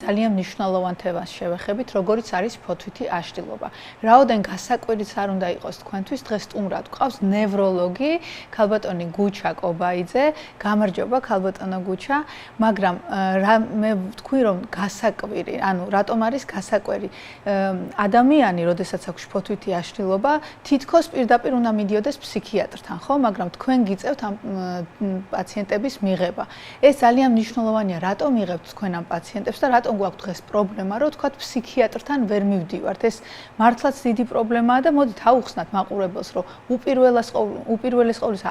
ძალიან მნიშვნელოვან თემას შევეხებით, როგორიც არის ფოთვითი აშლილობა. რაოდენ გასაკვირიც არ უნდა იყოს თქვენთვის, დღეს სტუმრად გვყავს ნევროლოგი ქალბატონი გუჩა კობაიძე. გამარჯობა ქალბატონო გუჩა, მაგრამ მე ვთქვი რომ გასაკვირი, ანუ რატომ არის გასაკვირი? ადამიანი, როდესაც აქვს ფოთვითი აშლილობა, თითქოს პირდაპირ უნდა მიდიოდეს ფსიქიატრთან, ხო? მაგრამ თქვენ გიწევთ ამ პაციენტების მიღება. ეს ძალიან მნიშვნელოვანია, რატომ იღებთ თქვენ ამ პაციენტებს და რატომ გვაქვს დღეს პრობლემა, რომ თქვათ ფსიქიატრთან ვერ მივდივართ. ეს მართლაც დიდი პრობლემაა და მოდით ავუხსნათ მაყურებელს, რომ უპირველეს ყოვლისა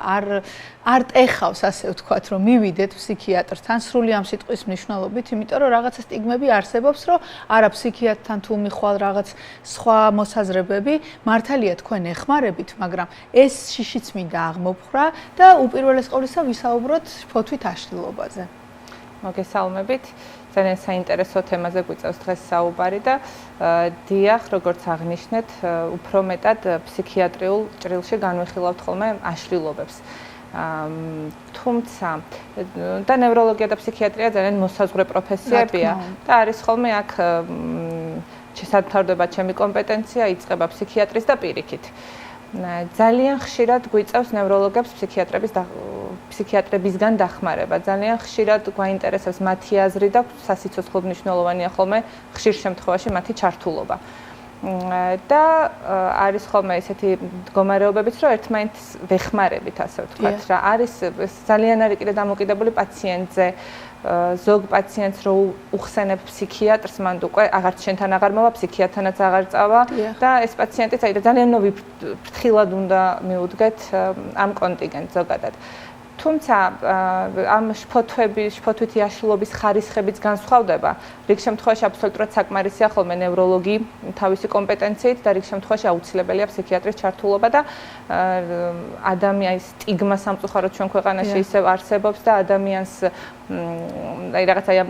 არ ტეხავს, ასე ვთქვათ, რომ მივიდეთ ფსიქიატრთან სრული ამ სიტყვის მნიშვნელობით, იმიტომ რომ რაღაცა სტიგმები არსებობს, რომ არა ფსიქიატრთან თუ მიხვალ რაღაც სხვა მოსაზრებები, მართალია თქვენ ეხმარებით, მაგრამ ეს შიშიც მინდა აღმოფხრა და უპირველეს ყოვლისა ვისაუბროთ ფოთვით აშლილობაზე. მოგესალმებით. ძალიან საინტერესო თემაზე გვიწევს დღეს საუბარი და დიახ, როგორც აღნიშნეთ, უფრო მეტად ფსიქიატრიულ ჭრილში განვიხილავთ ხოლმე აშლილობებს. თუმცა და ნევროლოგია და ფსიქიატრია ძალიან მოსაზღვრე პროფესიებია და არის ხოლმე აქ შესაძლებლობა ჩემი კომპეტენცია იწყება ფსიქიატრის და პირიქით. ძალიან ხშირად გვიწევს ნევროლოგებს ფსიქიატრებისგან დახმარება. ძალიან ხშირად გვაინტერესებს მათი აზრი და სასიცოცხლოდ მნიშვნელოვანია ხოლმე ხშირ შემთხვევაში მათი ჩართულობა. და არის ხოლმე ესეთი მდგომარეობებიც, რომ ერთმანეთს ვეხმარებით, ასე ვთქვათ, რა არის ძალიან არის კიდე დამოკიდებული პაციენტზე. ზოგ პაციენტს რო უხსენებ ფსიქიატრს, მანდ უკვე აღარც შენთან აღარ მოვა, ფსიქიატრთანაც აღარ წავა და ეს პაციენტიც აი ძალიან ნოვი ფრთხილად უნდა მიუდგეთ ამ კონტინგენტს ზოგადად. თუმცა ამ შფოთვითი აშლილობის ხარისხებიც განსხვავდება. რიგ შემთხვევაში აბსოლუტურად საკმარისია ხოლმე ნევროლოგი თავისი კომპეტენციით და რიგ შემთხვევაში აუცილებელია ფსიქიატრის ჩართულობა და ადამიანის სტიგმა სამწუხაროდ ჩვენ ქვეყანაში ისევ არსებობს და ადამიანს აი რაღაცა ამ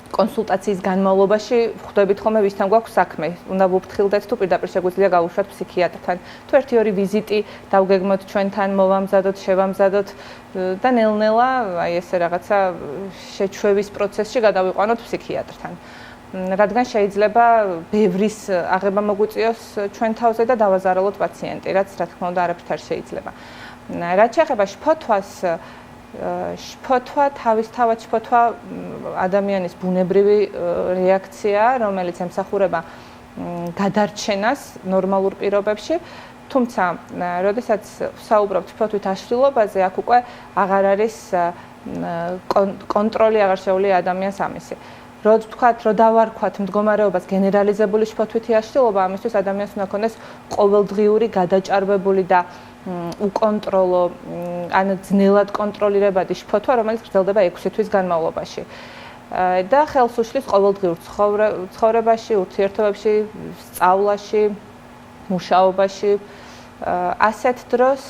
კონსულტაციის განმავლობაში ხვდებით ხოლმე ვისთან გვაქვს საქმე. უნდა ვუფრთხილდეთ თუ პირდაპირ შეგვიძლია გავუშვათ ფსიქიატრთან. თუ 1-2 ვიზიტი დავგეგმოთ ჩვენთან, მოვამზადოთ, შევამზადოთ და ნელ-ნელა აი ესე რაღაცა შეჩვევის პროცესში გადავიყვანოთ ფსიქიატრთან. რადგან შეიძლება ბევრის აღება მოგვიწიოს ჩვენ თავზე და დავაზარალოთ პაციენტი, რაც რა თქმა უნდა არაფრით არ შეიძლება. რაც შეეხება შფოთვას, შფოთვა თავისთავად შფოთვა ადამიანის ბუნებრივი რეაქციაა, რომელიც ემსახურება გადარჩენას ნორმალურ პირობებში, თუმცა, როდესაც ვსაუბრობთ შფოთვით აშლილობაზე, აქ უკვე აღარ არის კონტროლი აღარ შეუძლია ადამიანს ამისი. რო ვთქვათ, რო დავარქვათ მდგომარეობას გენერალიზებული შფოთვითი აშლილობა, ამისთვის ადამიანს უნდა ქონდეს ყოველდღიური გადაჭარბებული და უკონტროლო, ან ძნელად კონტროლირებადი შფოთვა, რომელიც გრძელდება 6 თვის განმავლობაში. და ხელს უშლის ყოველდღიურ ცხოვრებაში, ურთიერთობებში, სწავლაში, მუშაობაში. ასეთ დროს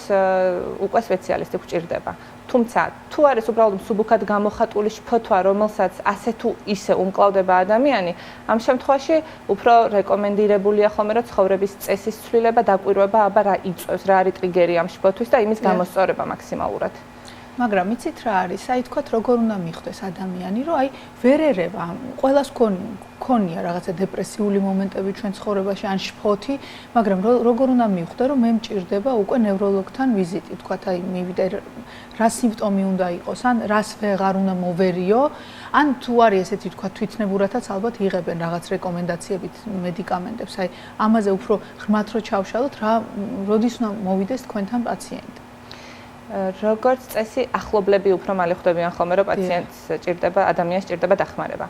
უკვე სპეციალისტი გვჭირდება. თუმცა, თუ არის უბრალოდ მსუბუქად გამოხატული შფოთვა, რომელსაც ასე თუ ისე უმკლავდება ადამიანი, ამ შემთხვევაში უფრო რეკომენდირებულია ხოლმე, რომ ცხოვრების წესის ცვლილება, დაკვირვება, აბა რა იწვევს, რა არის ტრიგერი ამ შფოთვის და იმის გამოსწორება მაქსიმალურად. მაგრამ იცით რა არის? აი თქვათ როგორ უნდა მიხვდეს ადამიანი, რომ აი ვერ ერევა, ყველას ქონია რაღაცა დეპრესიული მომენტები ჩვენ ცხოვრებაში ან შფოთი, მაგრამ როგორ უნდა მიხვდე, რომ მე მჭირდება უკვე ნევროლოგთან ვიზიტი, თქვათ აი მივიდე რა სიმპტომი უნდა იყოს, ან რას ვეღარ უნდა მოვერიო, ან თუ არის ესეთი თქვათ თვითნებურათაც ალბათ იღებენ რაღაც რეკომენდაციებით მედიკამენტებს, აი ამაზე უფრო ღრმად რო ჩავშალოთ, რა როდის უნდა მოვიდეს თქვენთან პაციენტი? როგორც წესი, ახლობლები უფრო მალე ხვდებიან ხოლმე, რომ პაციენტს ჭირდება, ადამიანს ჭირდება დახმარება.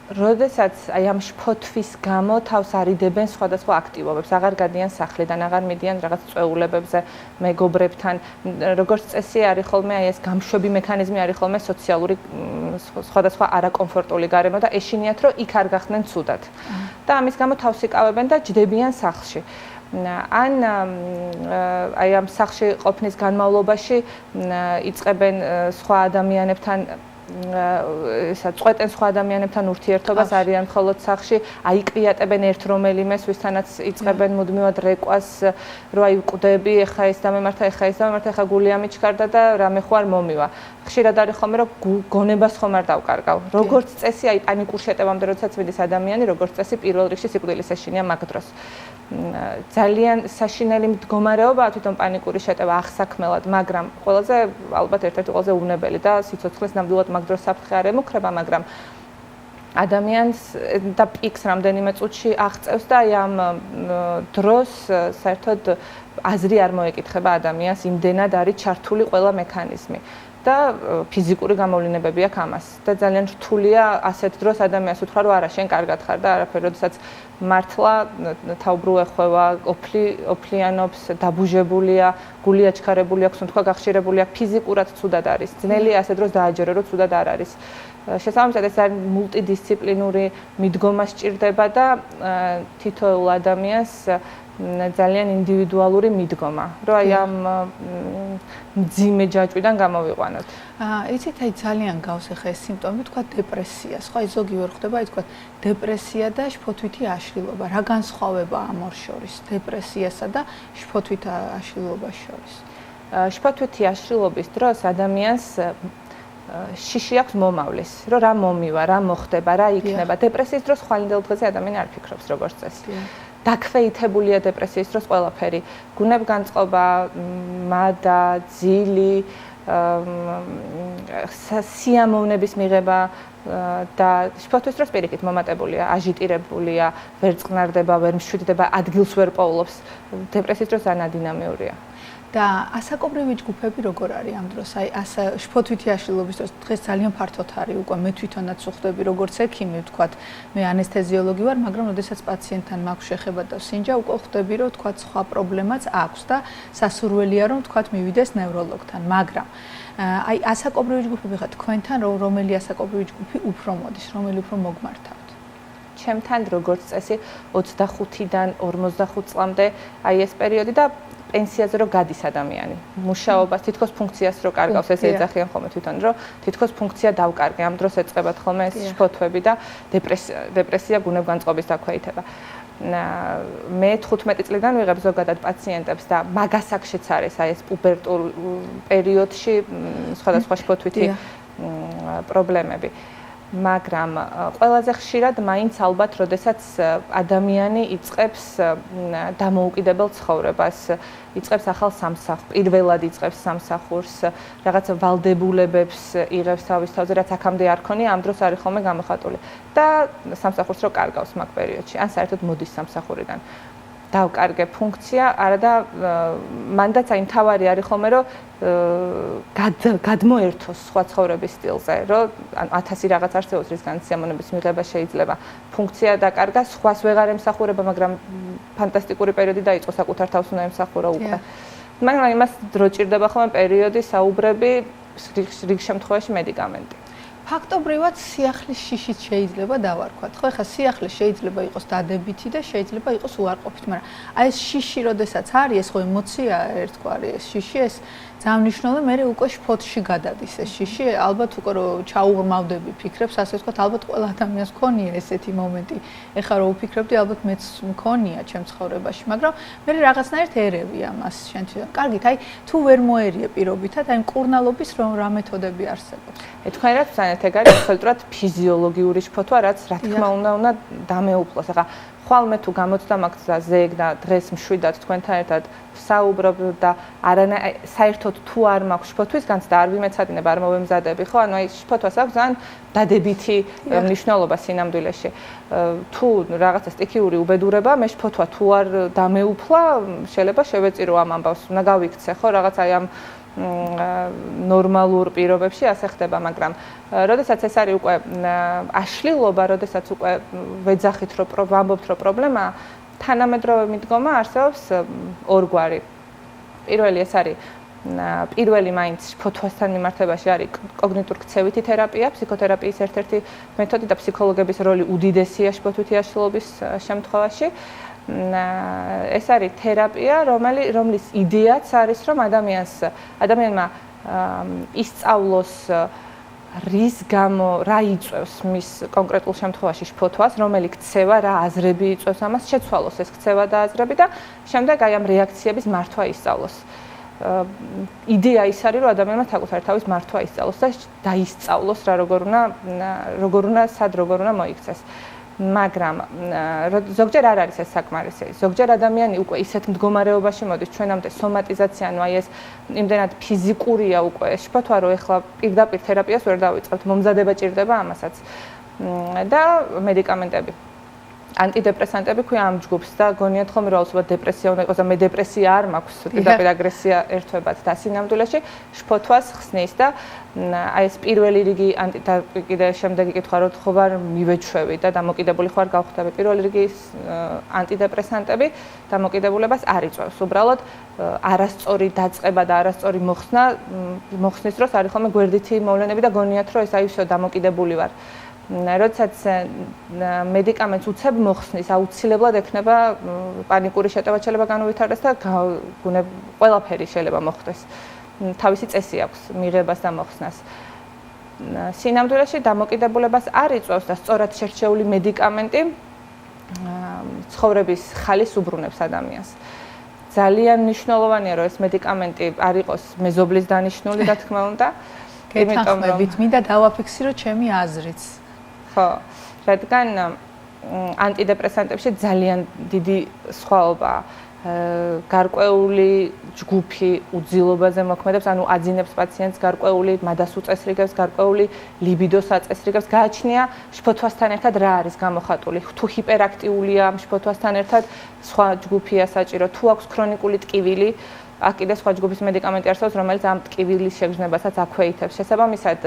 როდესაც აი ამ შფოთვის გამო თავს არიდებენ სხვადასხვა აქტივობებს, აღარ გადიან სახლიდან, აღარ მიდიან რაღაც წვეულებებზე, მეგობრებთან, როგორც წესი არის ხოლმე აი ეს გამშვები მექანიზმი არის ხოლმე სოციალური სხვადასხვა არაკომფორტული გარემო და ეშინიათ, რომ იქ არ გახდნენ ცუდად. და ამის გამო თავს იკავებენ და ჯდებიან სახლში. ან აი ამ სახლში ყოფნის განმავლობაში იწყებენ სხვა ადამიანებთან ისა წვეტენ სხვა ადამიანებთან ურთიერთობას არიან მხოლოდ სახლში, აიკრიატებენ ერთ რომელიმეს, ვისთანაც იწყებენ მუდმივად რეკვას, რომ აი ვკვდები, ეხა ეს დამემართა, ეხა გული ამიჩქარდა და რამე ხო არ მომივა. ხშირად არის ხოლმე რომ გონებას ხომ არ დავკარგავ. როგორც წესი, აი პანიკურ შეტევამდე როდესაც მიდის ადამიანი, როგორც წესი პირველ რიგში სიკვდილის ეშინია მაგ დროს. ძალიან საშინელი მდგომარეობაა თვითონ პანიკური შეტევა აღსაქმელად, მაგრამ ყველაზე ალბათ ერთ-ერთი ყველაზე უვნებელი და სიცოცხლის ნამდვილად მაგ დროს საფრთხე არ ემუქრება, მაგრამ ადამიანს და პიქს რამდენიმე წუთში აღწევს და აი ამ დროს საერთოდ აზრი არ მოეკითხება ადამიანს, იმდენად არის ჩართული ყველა მექანიზმი. და ფიზიკური გამოვლინებები აქვს ამას და ძალიან რთულია ასეთ დროს ადამიანს უთხრა რომ არა შენ კარგად ხარ და არაფერი როდესაც მართლა თაუბრუ ეხვევა ოფლიანობს დაბუჟებულია გული აჩქარებული აქვს თქვა გახშირებული აქვს ფიზიკურად ცუდად არის ძნელია ასეთ დროს დააჯერო რომ ცუდად არ არის შესაბამისად ეს არის მულტიდისციპლინური მიდგომა სჭირდება და თითოეულ ადამიანს ძალიან ინდივიდუალური მიდგომა, რომ აი ამ მძიმე ჯაჭვიდან გამოვიყვანოთ. იცით, აი ძალიან გავს ახლა ეს სიმპტომი, თქვა დეპრესია. სხვა ზოგი ვერ ხვდება, აი თქვა დეპრესია და შფოთვითი აშლილობა. რა განსხვავება ამ ორ შორის, დეპრესიასა და შფოთვით აშლილობას შორის? შფოთვითი აშლილობის დროს ადამიანს შიში აქვს მომავლის, რომ რა მომივა, რა მოხდება, რა იქნება. დეპრესიის დროს ხვალინდელ დღეზე ადამიანი არ ფიქრობს როგორც წესი. დაქვეითებულია დეპრესიის დროს ყველაფერი. გუნებგანწყობა, მადა, ძილი, სიამოვნების მიღება და შფოთვის დროს პირიქით მომატებულია, აჟიტირებულია, ვერ წყნარდება, ვერ მშვიდდება, ადგილს ვერ პოულობს. დეპრესიის დროს ანადინამიურია. და ასაკობრივი ჯგუფები როგორ არის ამ დროს? აი ასა შფოთვითი აშლილობის დროს დღეს ძალიან ფართოდ არის უკვე მე თვითონაც ვხვდები როგორც ექიმი ვთქვათ, მე ანესთეზიოლოგი ვარ, მაგრამ როდესაც პაციენტთან მაქვს შეხება და სინჯა უკვე ვხვდები რომ ვთქვათ სხვა პრობლემაც აქვს და სასურველია რომ ვთქვათ მივიდეს ნევროლოგთან, მაგრამ აი ასაკობრივი ჯგუფები ხა თქვენთან რომელი ასაკობრივი ჯგუფი უფრო მოდის, რომელი უფრო მოგმართავთ? ჩემთან როგორც წესი 25-დან 45 წლამდე აი ეს პერიოდი და პენსიაზე რო გადის ადამიანი, მუშაობას, თითქოს ფუნქციას რო კარგავს, ეს ეძახიან ხოლმე თვითონ, რომ თითქოს ფუნქცია დავკარგე, ამ დროს ეწყებათ ხოლმე ეს შფოთვები და დეპრესია, გუნებგანწყობის დაქვეითება. მე 15 წლიდან ვიღებ ზოგადად პაციენტებს და მაგას აქშიც არის, აი ეს პუბერტულ პერიოდში სხვადასხვა შფოთვითი პრობლემები. მაგრამ ყველაზე ხშირად მაინც ალბათ, როდესაც ადამიანი იწყებს დამოუკიდებელ ცხოვრებას, იწყებს ახალ სამსახურს, პირველად იწყებს სამსახურს, რაღაც ვალდებულებებს იღებს თავის თავზე, რაც აქამდე არ ქონია, ამ დროს არის ხოლმე გამოხატული. და სამსახურს რო კარგავს მაგ პერიოდში, ან საერთოდ მოდის სამსახურიდან. დავკარგე ფუნქცია, არა და მანდაც აი მთავარი არის ხოლმე რომ გადმოერთოს სხვა ცხოვრების სტილზე, რომ ან 1000 რაღაც არსებობს, რისგან სიამოვნების მიღება შეიძლება. ფუნქცია დაკარგა, სხვას ვეღარ ემსახურება, მაგრამ ფანტასტიკური პერიოდი დაიწყო, საკუთარ თავს უნდა ემსახურო უკვე. მაგრამ იმას დრო ჭირდება ხოლმე პერიოდი, საუბრები, რიგ შემთხვევაში მედიკამენტი. ფაქტობრივად სიახლის შიშით შეიძლება დავარქვათ. ხო, ეხლა სიახლე შეიძლება იყოს დადებითი და შეიძლება იყოს უარყოფით, მაგრამ აი ეს შიში, როდესაც არის, ეს ხო ემოცია ერთგვარი, ეს შიში, ეს ძამნიშნული, მე უკვე შფოთში გადადის ეს შიში, ალბათ უკვე რომ ჩაუღრმავდები ფიქრებს, ასე ვთქვათ, ალბათ ყველა ადამიანს ქონია ესეთი მომენტი. ეხლა რომ ვფიქრებდი, ალბათ მეც მქონია ჩემ ცხოვრებაში, მაგრამ მე რაღაცნაირად ერევი ამას შენ თვითონ. კარგით, აი თუ ვერ მოერიე პირობითად, აი მკურნალობის რა მეთოდები არსებობს? თქვენაც ძალიან ეგ არის absoliutat ფიზიოლოგიური შფოთვა, რაც რა თქმა უნდა დამეუფლოს. ახლა ხვალმე თუ გამოცდა მაქვს და ზეგ და დღეს მშვიდად თქვენთან ერთად საუბრობ და საერთოდ თუ არ მაქვს შფოთვის განცდა არ ვიმეცადინებ, არ მოვემზადები, ხო? ანუ აი შფოთვას აქვს ძალიან დადებითი მნიშვნელობა სინამდვილეში. თუ რაღაცა სტიქიური უბედურება, მე შფოთვა თუ არ დამეუფლა, შეიძლება შევეწირო ამ ამბავს, უნდა გავიქცე, ხო? რაღაც აი ამ ნორმალურ პირობებში ასე ხდება, მაგრამ როდესაც ეს არის უკვე აშლილობა, როდესაც უკვე ვეძახით, რომ ვამბობთ, რომ პრობლემაა, თანამედროვე მიდგომა არსებობს ორგვარი. პირველი ეს არის პირველი მაინც შფოთვასთან მიმართებაში არის კოგნიტურ-ქცევითი თერაპია, ფსიქოთერაპიის ერთ-ერთი მეთოდი და ფსიქოლოგების როლი უდიდესია შფოთვითი აშლილობის შემთხვევაში. ეს არის თერაპია, რომლის იდეაც არის, რომ ადამიანმა ისწავლოს რის გამო რა იწევს მის კონკრეტულ შემთხვევაში შფოთვას, რომელი ქცევა, რა აზრები იწევს ამას, შეცვალოს ეს ქცევა და აზრები და შემდეგ აი ამ რეაქციების მართვა ისწავლოს. იდეა ის არის, რომ ადამიანმა საკუთარი თავის მართვა ისწავლოს და დაისწავლოს რა როგორ უნდა მოიქცეს. მაგრამ ზოგჯერ არ არის ეს საკმარისი. ზოგჯერ ადამიანი უკვე ისეთ მდგომარეობაში მოდის ჩვენამდე სომატიზაცია, ანუ აი ეს იმდენად ფიზიკურია უკვე ეს შფოთვა, რომ ეხლა პირდაპირ თერაპიას ვერ დავიწყებთ, მომზადება ჭირდება ამასაც. და მედიკამენტები. ანტიდეპრესანტები ქვია ამ ჯგუფს და გონიათ ხოლმე რომ ალბათ დეპრესია უნდა იყოს და მე დეპრესია არ მაქვს, პირდაპირ აგრესია ერთვებად და სინამდვილეში შფოთვას ხსნის და აი ეს პირველი რიგი კიდე შემდეგი კითხვა რომ ხო ვარ მივეჩვევი და დამოკიდებული ხარ გავხდები. პირველი რიგის ანტიდეპრესანტები დამოკიდებულებას არ იწვევს. უბრალოდ არასწორი დაწყება და არასწორი მოხსნის დროს არის ხოლმე გვერდითი მოვლენები და გონიათ რომ ეს აი всё დამოკიდებული ვარ. როდესაც მედიკამენტს უცებ მოხსნის, აუცილებლად ექნება პანიკური შეტევა შეიძლება განუვითარდეს და ყველაფერი შეიძლება მოხდეს. თავისი წესი აქვს მიღებას და მოხსნას. სინამდვილეში დამოკიდებულებას არ იწვევს და სწორად შერჩეული მედიკამენტი ცხოვრების ხალის უბრუნებს ადამიანს. ძალიან მნიშვნელოვანია რომ ეს მედიკამენტი არ იყოს მეზობლის დანიშნული, რა თქმა უნდა. იმიტომ რომ მინდა დავაფიქსირო ჩემი აზრიც. ხო, რადგან ანტიდეპრესანტებში ძალიან დიდი სხვაობაა. გარკვეული ჯგუფი უძილობაზე მოქმედებს, ანუ აძინებს პაციენტს, გარკვეული მადას უწესრიგებს, გარკვეული ლიბიდოს აწესრიგებს. გააჩნია შფოთვასთან ერთად რა არის გამოხატული. თუ ჰიპერაქტიულია შფოთვასთან ერთად, სხვა ჯგუფია საჭირო. თუ აქვს ქრონიკული ტკივილი, აქ კიდე სხვა ჯგუფის მედიკამენტი არსებობს, რომელიც ამ ტკივილის შეგრძნებასაც აქვეითებს. შესაბამისად,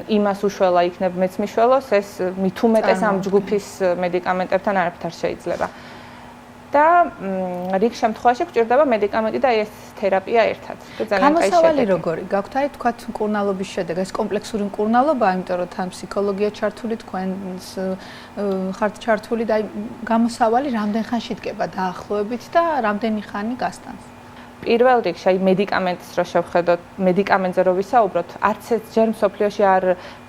იმას უშველა იქნებ მეც მიშველოს, ეს მით უმეტეს ამ ჯგუფის მედიკამენტებთან არაფერ არ შეიძლება. და რიგ შემთხვევაში გვჭირდება მედიკამენტი და ეს თერაპია ერთად. გამოსავალი როგორი? გაქვთ აი თქვათ მკურნალობის შედეგ, ეს კომპლექსური მკურნალობაა, იმიტომ რომ თან ფსიქოლოგია ჩართული, თქვენს ხართ ჩართული და აი გამოსავალი რამდენ ხანში დგება დაახლოებით და რამდენი ხანი გასტანს? პირველ რიგში აი მედიკამენტს რო შევხედოთ, მედიკამენტზე რო ვისაუბროთ, არც ეს ჯერ მსოფლიოში არ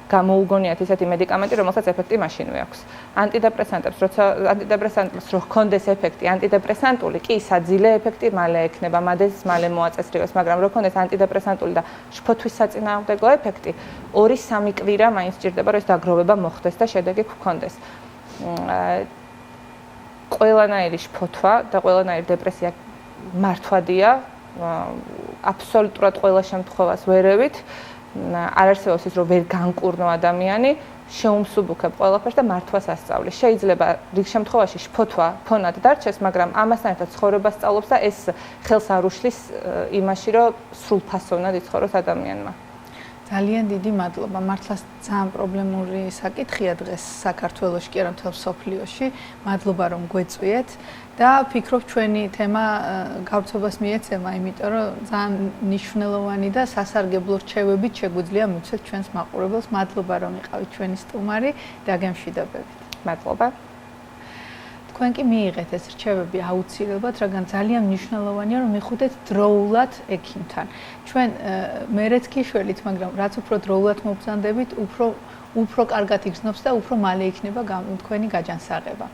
გამოუგონიათ ესეთი მედიკამენტი, რომელსაც ეფექტი მაშინვე აქვს. ანტიდეპრესანტებს რო ჰქონდეს ეფექტი, ანტიდეპრესანტული კი საძილე ეფექტი მალე ექნება, მადეს მალე მოაწესრიგებს, მაგრამ რო ჰქონდეს ანტიდეპრესანტული და შფოთვის საწინააღმდეგო ეფექტი, 2-3 კვირა მაინც სჭირდება, რომ ეს დაგროვება მოხდეს და შედეგი გქონდეს. ყველანაირი შფოთვა და ყველანაირი დეპრესია მართვადია, აბსოლუტურად ყველა შემთხვევას ვერევით. არ არსებობს ის რომ ვერ განკურნო ადამიანი, შეუმსუბუქებ ყველაფერს და მართვას ასწავლის. შეიძლება რიგ შემთხვევაში შფოთვა ფონად დარჩეს, მაგრამ ამასთან ერთად ცხოვრება სწავლობს და ეს ხელს არ უშლის იმაში, რომ სრულფასოვნად იცხოვროს ადამიანმა. ძალიან დიდი მადლობა. მართლაც ძალიან პრობლემური საკითხია დღეს საქართველოში, კი არა მთელ მსოფლიოში. მადლობა რომ გვეწვიეთ და ვფიქრობ ჩვენი თემა გავრცელებას მიეცემა, იმიტომ რომ ძალიან მნიშვნელოვანი და სასარგებლო რჩევებით შეგვიძლია მივცეთ ჩვენს მაყურებელს. მადლობა რომ იყავით ჩვენი სტუმარი და გემშვიდობებით. მადლობა. თქვენ კი მიიღეთ ეს რჩევები აუცილებლად, რადგან ძალიან მნიშვნელოვანია რომ მიხვდეთ დროულად ექიმთან. ჩვენ მერეც გიშველით, მაგრამ რაც უფრო დროულად მობრძანდებით, უფრო კარგად იგრძნობს და უფრო მალე იქნება თქვენი გაჯანსაღება.